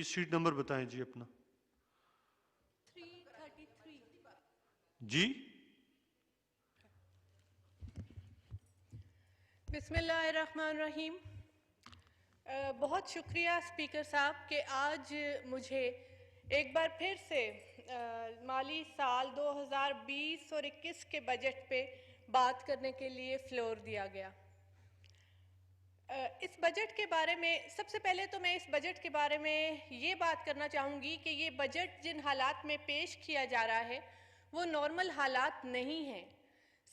Set number بتائیں جی اپنا. 333. جی بسم اللہ الرحمن الرحیم. بہت شکریہ اسپیکر صاحب کہ آج مجھے ایک بار پھر سے مالی سال 2020 اور 21 کے بجٹ پہ بات کرنے کے لیے فلور دیا گیا. اس بجٹ کے بارے میں سب سے پہلے تو میں اس بجٹ کے بارے میں یہ بات کرنا چاہوں گی کہ یہ بجٹ جن حالات میں پیش کیا جا رہا ہے وہ نارمل حالات نہیں ہیں.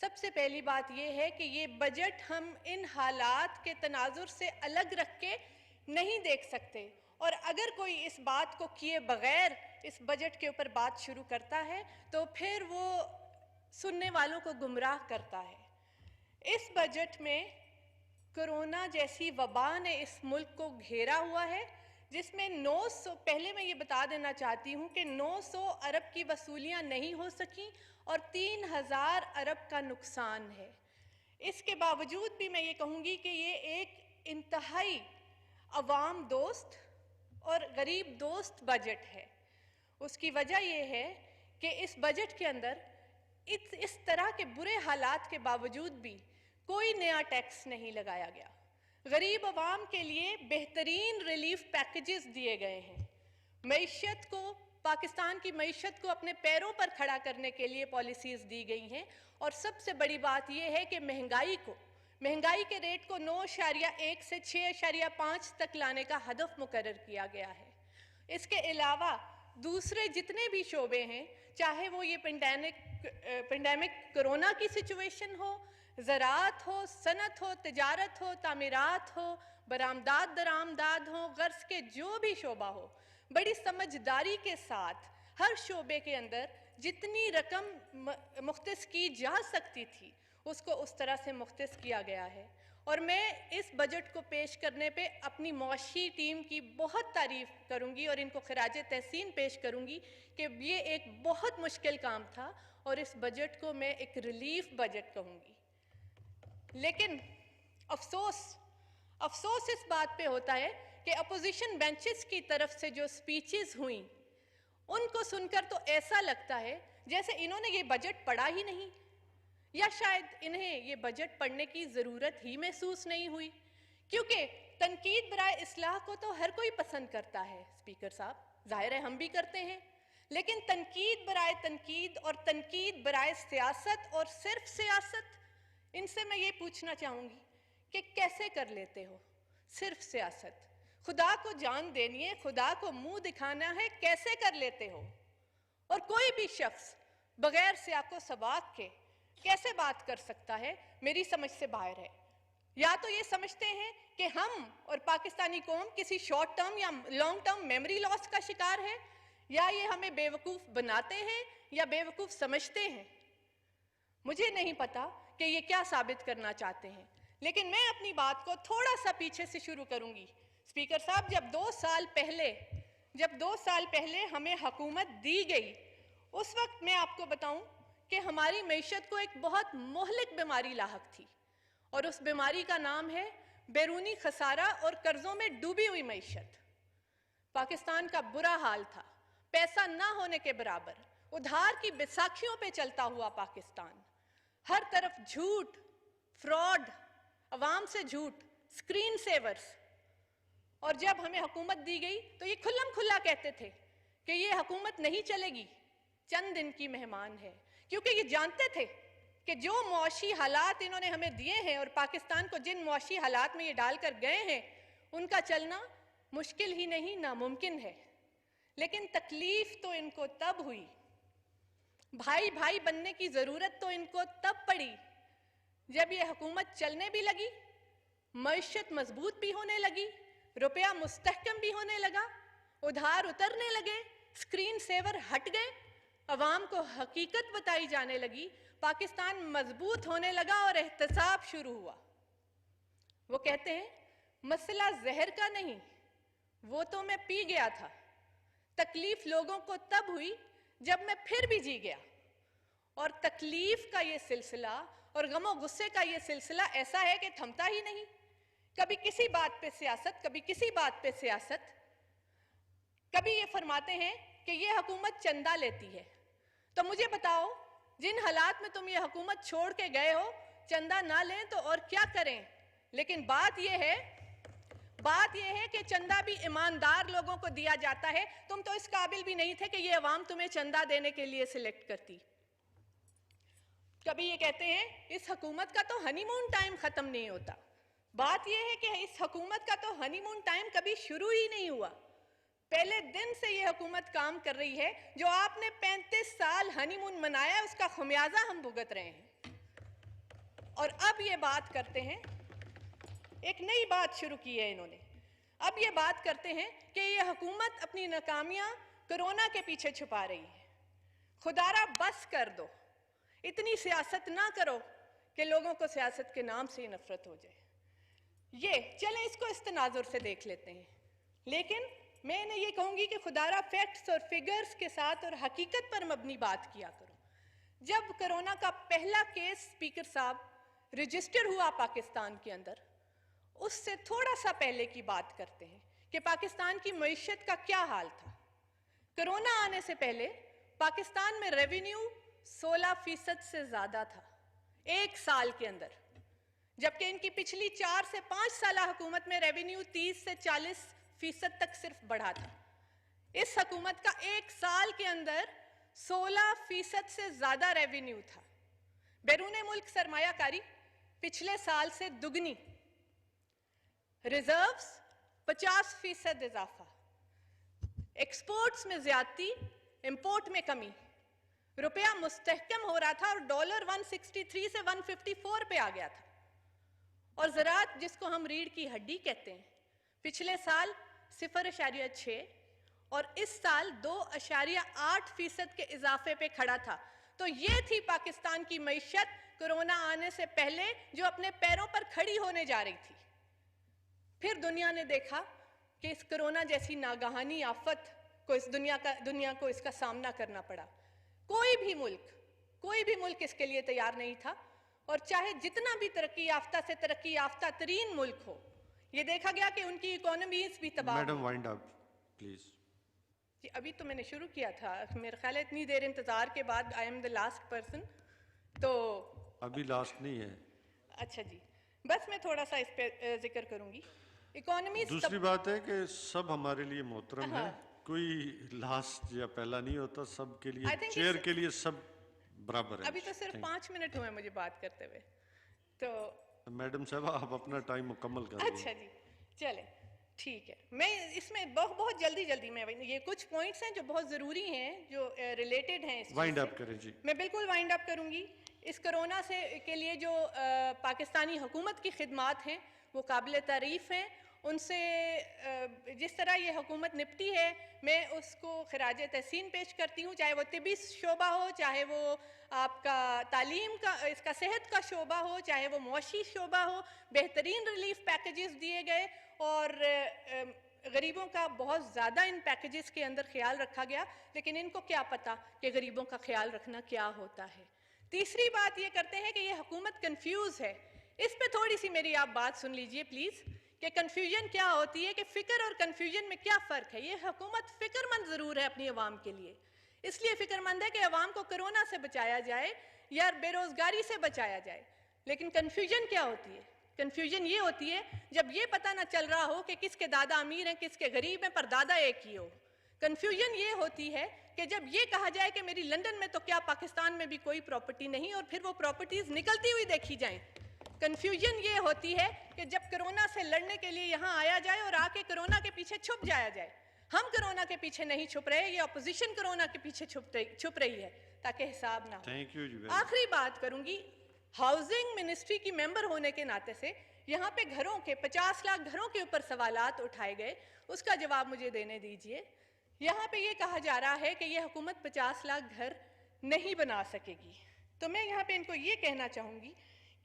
سب سے پہلی بات یہ ہے کہ یہ بجٹ ہم ان حالات کے تناظر سے الگ رکھ کے نہیں دیکھ سکتے، اور اگر کوئی اس بات کو کیے بغیر اس بجٹ کے اوپر بات شروع کرتا ہے تو پھر وہ سننے والوں کو گمراہ کرتا ہے. اس بجٹ میں کرونا جیسی وبا نے اس ملک کو گھیرا ہوا ہے، جس میں 900 پہلے میں یہ بتا دینا چاہتی ہوں کہ 900 ارب کی وصولیاں نہیں ہو سکیں اور 3000 ارب کا نقصان ہے. اس کے باوجود بھی میں یہ کہوں گی کہ یہ ایک انتہائی عوام دوست اور غریب دوست بجٹ ہے. اس کی وجہ یہ ہے کہ اس بجٹ کے اندر اس طرح کے برے حالات کے باوجود بھی کوئی نیا ٹیکس نہیں لگایا گیا. غریب عوام کے لیے بہترین ریلیف پیکیجز دیے گئے ہیں. معیشت کو پاکستان کی معیشت کو اپنے پیروں پر کھڑا کرنے کے لیے پالیسیز دی گئی ہیں، اور سب سے بڑی بات یہ ہے کہ مہنگائی کے ریٹ کو 9.1 سے 6.5 تک لانے کا ہدف مقرر کیا گیا ہے. اس کے علاوہ دوسرے جتنے بھی شعبے ہیں، چاہے وہ یہ پینڈیمک کرونا کی سچویشن ہو، زراعت ہو، صنعت ہو، تجارت ہو، تعمیرات ہو، برآمدات درآمدات ہو، غرض کے جو بھی شعبہ ہو، بڑی سمجھداری کے ساتھ ہر شعبے کے اندر جتنی رقم مختص کی جا سکتی تھی اس کو اس طرح سے مختص کیا گیا ہے. اور میں اس بجٹ کو پیش کرنے پہ اپنی معاشی ٹیم کی بہت تعریف کروں گی اور ان کو خراج تحسین پیش کروں گی کہ یہ ایک بہت مشکل کام تھا، اور اس بجٹ کو میں ایک ریلیف بجٹ کہوں گی. لیکن افسوس اس بات پہ ہوتا ہے کہ اپوزیشن بینچز کی طرف سے جو سپیچز ہوئیں ان کو سن کر تو ایسا لگتا ہے جیسے انہوں نے یہ بجٹ پڑھا ہی نہیں، یا شاید انہیں یہ بجٹ پڑھنے کی ضرورت ہی محسوس نہیں ہوئی. کیونکہ تنقید برائے اصلاح کو تو ہر کوئی پسند کرتا ہے اسپیکر صاحب، ظاہر ہے ہم بھی کرتے ہیں، لیکن تنقید برائے تنقید اور تنقید برائے سیاست اور صرف سیاست، ان سے میں یہ پوچھنا چاہوں گی کہ کیسے کر لیتے ہو صرف سیاست؟ خدا کو جان دینی ہے، خدا کو منہ دکھانا ہے، کیسے کر لیتے ہو؟ اور کوئی بھی شخص بغیر سیاق و سباق کے کیسے بات کر سکتا ہے، میری سمجھ سے باہر ہے. یا تو یہ سمجھتے ہیں کہ ہم اور پاکستانی قوم کسی شارٹ ٹرم یا لانگ ٹرم میموری لاس کا شکار ہے، یا یہ ہمیں بے وقوف بناتے ہیں یا بے وقوف سمجھتے ہیں. مجھے نہیں پتا کہ یہ کیا ثابت کرنا چاہتے ہیں، لیکن میں اپنی بات کو تھوڑا سا پیچھے سے شروع کروں گی. اسپیکر صاحب، جب 2 سال پہلے ہمیں حکومت دی گئی، اس وقت میں آپ کو بتاؤں کہ ہماری معیشت کو ایک بہت مہلک بیماری لاحق تھی، اور اس بیماری کا نام ہے بیرونی خسارہ اور قرضوں میں ڈوبی ہوئی معیشت. پاکستان کا برا حال تھا، پیسہ نہ ہونے کے برابر، ادھار کی بیساکھیوں پہ چلتا ہوا پاکستان، ہر طرف جھوٹ، فراڈ، عوام سے جھوٹ، اسکرین سیورز. اور جب ہمیں حکومت دی گئی تو یہ کھلم کھلا کہتے تھے کہ یہ حکومت نہیں چلے گی، چند دن کی مہمان ہے، کیونکہ یہ جانتے تھے کہ جو معاشی حالات انہوں نے ہمیں دیے ہیں اور پاکستان کو جن معاشی حالات میں یہ ڈال کر گئے ہیں ان کا چلنا مشکل ہی نہیں، ناممکن ہے. لیکن تکلیف تو ان کو تب ہوئی، بھائی بننے کی ضرورت تو ان کو تب پڑی جب یہ حکومت چلنے بھی لگی، معیشت مضبوط بھی ہونے لگی، روپیہ مستحکم بھی ہونے لگا، ادھار اترنے لگے، اسکرین سیور ہٹ گئے، عوام کو حقیقت بتائی جانے لگی، پاکستان مضبوط ہونے لگا اور احتساب شروع ہوا. وہ کہتے ہیں مسئلہ زہر کا نہیں، وہ تو میں پی گیا تھا. تکلیف لوگوں کو تب ہوئی جب میں پھر بھی جی گیا. اور تکلیف کا یہ سلسلہ اور غم و غصے کا یہ سلسلہ ایسا ہے کہ تھمتا ہی نہیں. کبھی کسی بات پہ سیاست، کبھی کسی بات پہ سیاست. کبھی یہ فرماتے ہیں کہ یہ حکومت چندہ لیتی ہے. تو مجھے بتاؤ جن حالات میں تم یہ حکومت چھوڑ کے گئے ہو چندہ نہ لیں تو اور کیا کریں. لیکن بات یہ ہے کہ چندہ بھی ایماندار لوگوں کو دیا جاتا ہے. تم تو اس قابل بھی نہیں تھے کہ یہ عوام تمہیں چندہ دینے کے لیے سلیکٹ کرتی. کبھی یہ کہتے ہیں اس حکومت کا تو ہنی مون ٹائم ختم نہیں ہوتا. بات یہ ہے کہ اس حکومت کا تو ہنی مون ٹائم کبھی شروع ہی نہیں ہوا. پہلے دن سے یہ حکومت کام کر رہی ہے. جو آپ نے 35 سال ہنی مون منایا اس کا خمیازہ ہم بھگت رہے ہیں. اور اب یہ بات کرتے ہیں, ایک نئی بات شروع کی ہے انہوں نے. اب یہ بات کرتے ہیں کہ یہ حکومت اپنی ناکامیاں کرونا کے پیچھے چھپا رہی ہے. خدارا بس کر دو, اتنی سیاست نہ کرو کہ لوگوں کو سیاست کے نام سے نفرت ہو جائے. یہ چلیں اس کو اس تناظر سے دیکھ لیتے ہیں. لیکن میں نے یہ کہوں گی کہ خدارا فیکٹس اور فگرز کے ساتھ اور حقیقت پر مبنی بات کیا کرو. جب کرونا کا پہلا کیس اسپیکر صاحب رجسٹر ہوا پاکستان کے اندر, اس سے تھوڑا سا پہلے کی بات کرتے ہیں کہ پاکستان کی معیشت کا کیا حال تھا. کرونا آنے سے پہلے پاکستان میں ریونیو 16% سے زیادہ تھا ایک سال کے اندر, جبکہ ان کی پچھلی 4 سے 5 سالہ حکومت میں ریونیو 30 سے 40% تک صرف بڑھا تھا. اس حکومت کا ایک سال کے اندر 16% سے زیادہ ریونیو تھا. بیرون ملک سرمایہ کاری پچھلے سال سے دگنی, ریزروز 50% اضافہ, ایکسپورٹس میں زیادتی, امپورٹ میں کمی, روپیہ مستحکم ہو رہا تھا اور ڈالر 163 سے 154 پہ آ گیا تھا. اور زراعت جس کو ہم ریڑھ کی ہڈی کہتے ہیں, پچھلے سال 0.6 اور اس سال 2.8% کے اضافے پہ کھڑا تھا. تو یہ تھی پاکستان کی معیشت کرونا آنے سے پہلے جو اپنے پیروں پر کھڑی ہونے جا رہی تھی. پھر دنیا نے دیکھا کہ اس کرونا جیسی ناگہانی آفت کو دنیا کو اس کا سامنا کرنا پڑا. کوئی بھی ملک اس کے لیے تیار نہیں تھا. اور چاہے جتنا بھی ترقی یافتہ سے ترقی یافتہ ترین ملک ہو, یہ دیکھا گیا کہ ان کی اکانومیز بھی تباہ ہوئی. Madam وائنڈ up please. جی ابھی تو میں نے شروع کیا تھا, میرا خیال ہے اتنی دیر انتظار کے بعد I am the last person. تو ابھی لاسٹ نہیں ہے. اچھا جی, بس میں تھوڑا سا اس پہ ذکر کروں گی. اکانومیز دوسری بات ہے کہ سب ہمارے لیے محترم ہیں, کوئی لاسٹ یا پہلا نہیں ہوتا, سب کے لیے چیئر کے لیے سب برابر ہیں. ابھی تو صرف 5 منٹ ہوئے مجھے بات کرتے ہوئے. تو میڈم صاحبہ آپ اپنا ٹائم مکمل کر لیں. اچھا جی چلیں ٹھیک ہے. میں اس میں بہت جلدی میں یہ کچھ پوائنٹس ہیں جو بہت ضروری ہیں جو ریلیٹڈ ہیں. وائنڈ اپ کریں جی. میں بالکل وائنڈ اپ کروں گی. اس کرونا سے کے لیے جو پاکستانی حکومت کی خدمات ہیں وہ قابل تعریف ہیں. ان سے جس طرح یہ حکومت نپٹی ہے میں اس کو خراج تحسین پیش کرتی ہوں, چاہے وہ طبی شعبہ ہو, چاہے وہ آپ کا تعلیم کا اس کا صحت کا شعبہ ہو, چاہے وہ معاشی شعبہ ہو. بہترین ریلیف پیکیجز دیے گئے اور غریبوں کا بہت زیادہ ان پیکیجز کے اندر خیال رکھا گیا. لیکن ان کو کیا پتا کہ غریبوں کا خیال رکھنا کیا ہوتا ہے. تیسری بات یہ کرتے ہیں کہ یہ حکومت کنفیوز ہے. اس پہ تھوڑی سی میری آپ بات سن لیجئے پلیز کہ کنفیوژن کیا ہوتی ہے, کہ فکر اور کنفیوژن میں کیا فرق ہے. یہ حکومت فکر مند ضرور ہے اپنی عوام کے لیے, اس لیے فکر مند ہے کہ عوام کو کرونا سے بچایا جائے یا بے روزگاری سے بچایا جائے. لیکن کنفیوژن کیا ہوتی ہے؟ کنفیوژن یہ ہوتی ہے جب یہ پتہ نہ چل رہا ہو کہ کس کے دادا امیر ہیں کس کے غریب ہیں پر دادا ایک ہی ہو. کنفیوژن یہ ہوتی ہے کہ جب یہ کہا جائے کہ میری لندن میں تو کیا پاکستان میں بھی کوئی پراپرٹی نہیں اور پھر وہ پراپرٹیز نکلتی ہوئی دیکھی جائیں. کنفیوژن یہ ہوتی ہے کہ جب کرونا سے لڑنے کے لیے یہاں آیا جائے اور آ کے کرونا کے پیچھے چھپ جایا جائے. ہم کرونا کے پیچھے نہیں چھپ رہے, یہ اپوزیشن کرونا کے پیچھے چھپ رہی ہے تاکہ حساب نہ ہو. آخری بات کروں گی, ہاؤسنگ منسٹری کی ممبر ہونے کے ناطے سے یہاں پہ گھروں کے 50 لاکھ گھروں کے اوپر سوالات اٹھائے گئے, اس کا جواب مجھے دینے دیجئے. یہاں پہ یہ کہا جا رہا ہے کہ یہ حکومت 50 لاکھ گھر نہیں بنا سکے گی. تو میں یہاں پہ ان کو یہ کہنا چاہوں گی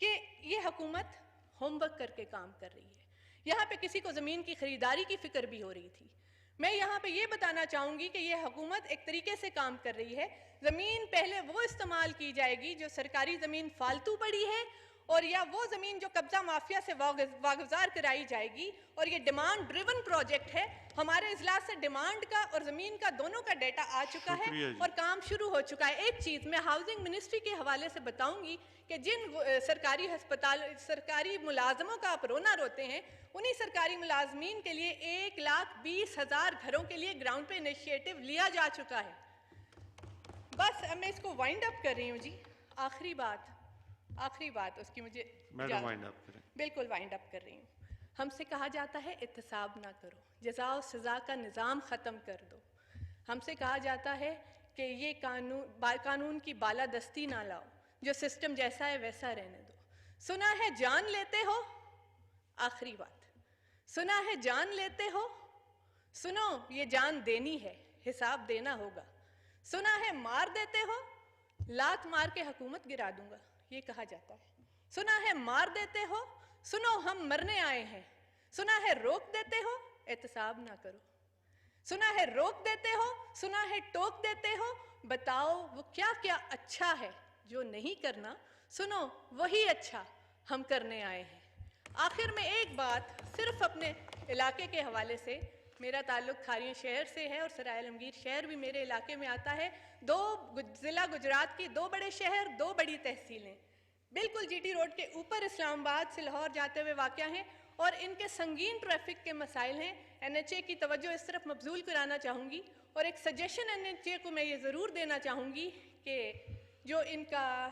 کہ یہ حکومت ہوم ورک کر کے کام کر رہی ہے. یہاں پہ کسی کو زمین کی خریداری کی فکر بھی ہو رہی تھی. میں یہاں پہ یہ بتانا چاہوں گی کہ یہ حکومت ایک طریقے سے کام کر رہی ہے. زمین پہلے وہ استعمال کی جائے گی جو سرکاری زمین فالتو پڑی ہے اور یا وہ زمین جو قبضہ مافیا سے واگزار کرائی جائے گی. اور یہ ڈیمانڈ ڈریون پروجیکٹ ہے. ہمارے اجلاس سے ڈیمانڈ کا اور زمین کا دونوں کا ڈیٹا آ چکا ہے اور کام شروع ہو چکا ہے. ایک چیز میں ہاؤسنگ منسٹری کے حوالے سے بتاؤں گی کہ جن سرکاری ہسپتال سرکاری ملازموں کا آپ رونا روتے ہیں, انہی سرکاری ملازمین کے لیے 1,20,000 گھروں کے لیے گراؤنڈ پہ انیشیٹو لیا جا چکا ہے. بس اب میں اس کو وائنڈ اپ کر رہی ہوں جی. آخری بات اس کی مجھے بالکل وائنڈ اپ کر رہی ہوں. ہم سے کہا جاتا ہے احتساب نہ کرو, جزا و سزا کا نظام ختم کر دو. ہم سے کہا جاتا ہے کہ یہ قانون کی بالادستی نہ لاؤ, جو سسٹم جیسا ہے ویسا رہنے دو. سنا ہے جان لیتے ہو, آخری بات, سنا ہے جان لیتے ہو, سنو یہ جان دینی ہے, حساب دینا ہوگا. سنا ہے مار دیتے ہو, لات مار کے حکومت گرا دوں گا, یہ کہا جاتا ہے. سنا ہے مار دیتے ہو, سنو ہم مرنے آئے ہیں. سنا ہے روک دیتے ہو, احتساب نہ کرو. سنا ہے روک دیتے ہو, سنا ہے ٹوک دیتے ہو, بتاؤ وہ کیا کیا اچھا ہے جو نہیں کرنا. سنو وہی اچھا ہم کرنے آئے ہیں. آخر میں ایک بات صرف اپنے علاقے کے حوالے سے, میرا تعلق کھاریوں شہر سے ہے اور سرائے عالمگیر شہر بھی میرے علاقے میں آتا ہے. 2 ضلع گجرات کی 2 بڑے شہر, 2 بڑی تحصیلیں بالکل جی ٹی روڈ کے اوپر اسلام آباد سے لاہور جاتے ہوئے واقع ہیں اور ان کے سنگین ٹریفک کے مسائل ہیں. NHA کی توجہ اس طرف مبذول کرانا چاہوں گی اور ایک سجیشن NHA کو میں یہ ضرور دینا چاہوں گی کہ جو ان کا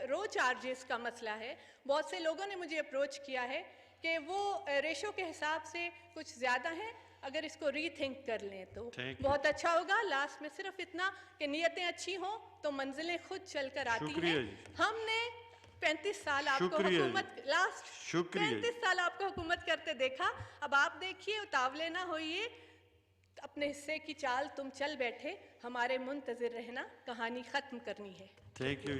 رو چارجز کا مسئلہ ہے, بہت سے لوگوں نے مجھے اپروچ کیا ہے کہ وہ ریشو کے حساب سے کچھ زیادہ ہیں, اگر اس کو ری تھنک کر لیں تو بہت اچھا ہوگا. لاسٹ میں صرف اتنا کہ نیتیں اچھی ہوں تو منزلیں خود چل کر آتی ہیں. ہم نے 35 سال آپ کو حکومت 35 سال آپ کو حکومت کرتے دیکھا. اب آپ دیکھیے, اتاولے نہ ہوئیے, اپنے حصے کی چال تم چل بیٹھے, ہمارے منتظر رہنا, کہانی ختم کرنی ہے. Thank you.